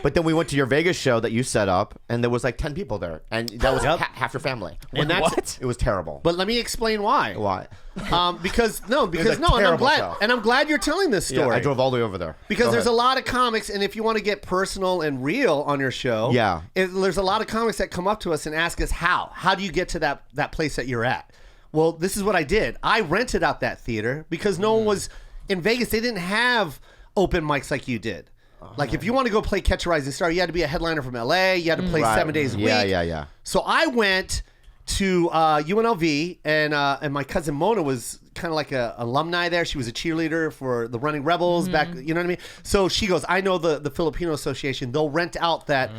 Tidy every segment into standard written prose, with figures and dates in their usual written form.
But then we went to your Vegas show that you set up, and there was like 10 people there, and that was half your family. And It was terrible. But let me explain why. Why? Because a and I'm terrible show. glad you're telling this story. Yeah, I drove all the way over there. Because Go there's ahead. a lot of comics, and if you want to get personal and real on your show, there's a lot of comics that come up to us and ask us how do you get to that place that you're at. Well, this is what I did. I rented out that theater because no one was in Vegas. They didn't have open mics like you did. Like if you want to go play Catch a Rising Star, you had to be a headliner from LA. You had to play 7 days a week. Yeah. So I went to UNLV, and my cousin Mona was kind of like a alumni there. She was a cheerleader for the Running Rebels back. You know what I mean? So she goes, I know the Filipino Association. They'll rent out that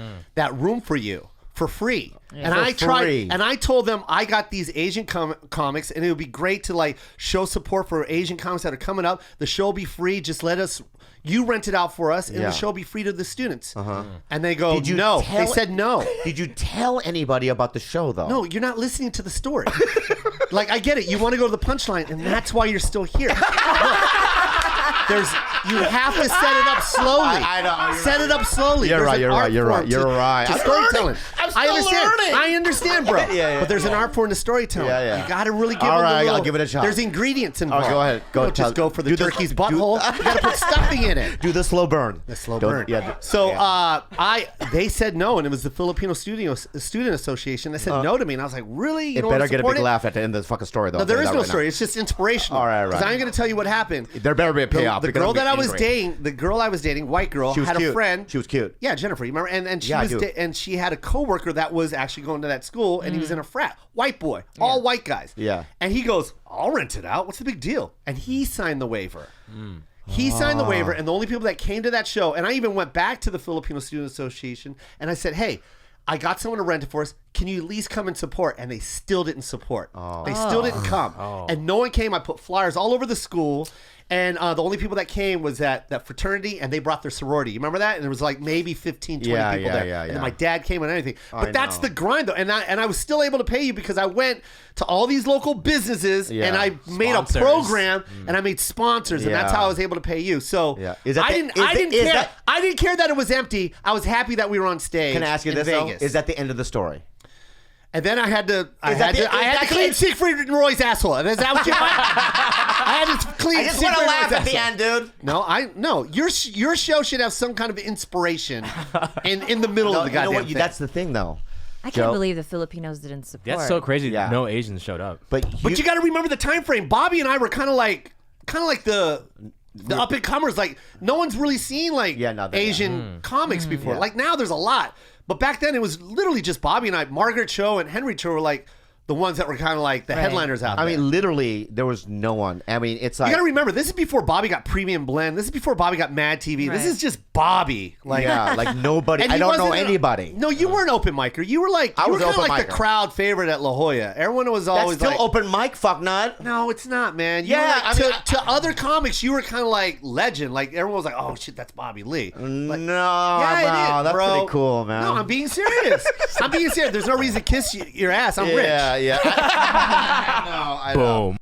room for you for free. And I tried, and I told them I got these Asian comics, and it would be great to like show support for Asian comics that are coming up. The show will be free. Just let us. You rent it out for us, and the show will be free to the students. And they go, no. They said no. Did you tell anybody about the show, though? No, you're not listening to the story. Like, I get it. You want to go to the punchline, and that's why you're still here. You have to set it up slowly. I know. Set it up slowly. You're right. You're right. To storytelling. I'm still learning. I understand, bro. Yeah. But there's an art form to storytelling. Yeah. You got to really give it All a right, little. I'll give it a shot. There's ingredients involved. Go ahead. Don't just go for the turkey's butthole. You got to put stuffing in it. Do the slow burn. The slow burn. Yeah. So they said no, and it was the Filipino Student Association. They said no to me, and I was like, really? You It don't better wanna get a support big it? laugh at the end of the fucking story, though. No, there is no story. It's just inspirational. All right. Because I'm going to tell you what happened. There better be a payoff. The girl that I was dating, white girl, She was had cute. a friend. She was cute. Yeah, Jennifer. You remember? And she Yeah, I was do. and she had a coworker that was actually going to that school, and he was in a frat. White boy, all white guys. Yeah. And he goes, "I'll rent it out. What's the big deal?" And he signed the waiver. He signed the waiver, and the only people that came to that show, and I even went back to the Filipino Student Association, and I said, "Hey, I got someone to rent it for us. Can you at least come and support?" And they still didn't support. They still didn't come. And no one came. I put flyers all over the school. And the only people that came was that fraternity, and they brought their sorority. You remember that? And there was like maybe 15, 20 people there. And then my dad came and everything. But that's the grind, though. And I was still able to pay you because I went to all these local businesses, and I made a program, and I made sponsors, and that's how I was able to pay you. So I didn't care. I didn't care that it was empty. I was happy that we were on stage. Can I ask you this, Vegas. though? Is that the end of the story? And then I had to clean Siegfried Roy's asshole. Is that what you want? I had to clean. I just Siegfried want to Roy's laugh at asshole. the end, dude. No. Your show should have some kind of inspiration in the middle of the goddamn thing. That's the thing, though. I can't believe the Filipinos didn't support. That's so crazy. Yeah. No Asians showed up. But you got to remember the time frame. Bobby and I were kind of like the up and comers. Like no one's really seen like Asian comics before. Like now there's a lot. But back then, it was literally just Bobby and I. Margaret Cho and Henry Cho were like the ones that were kind of like the headliners out there. I mean, literally, there was no one. I mean, it's like... You got to remember, this is before Bobby got Premium Blend. This is before Bobby got Mad TV. This is just Bobby. Like, yeah, like nobody. I don't know anybody. No, you weren't open micer. You were like, you were kind of like the crowd favorite at La Jolla. Everyone was always That's still like, open mic, fucknut. No, it's not, man. You Yeah, were like, to other comics, you were kind of like legend. Like everyone was like, oh shit, that's Bobby Lee. Like, no, that's bro. pretty cool, man. No, I'm being serious. I'm being serious. There's no reason to kiss your ass. I'm rich. Yeah. Boom.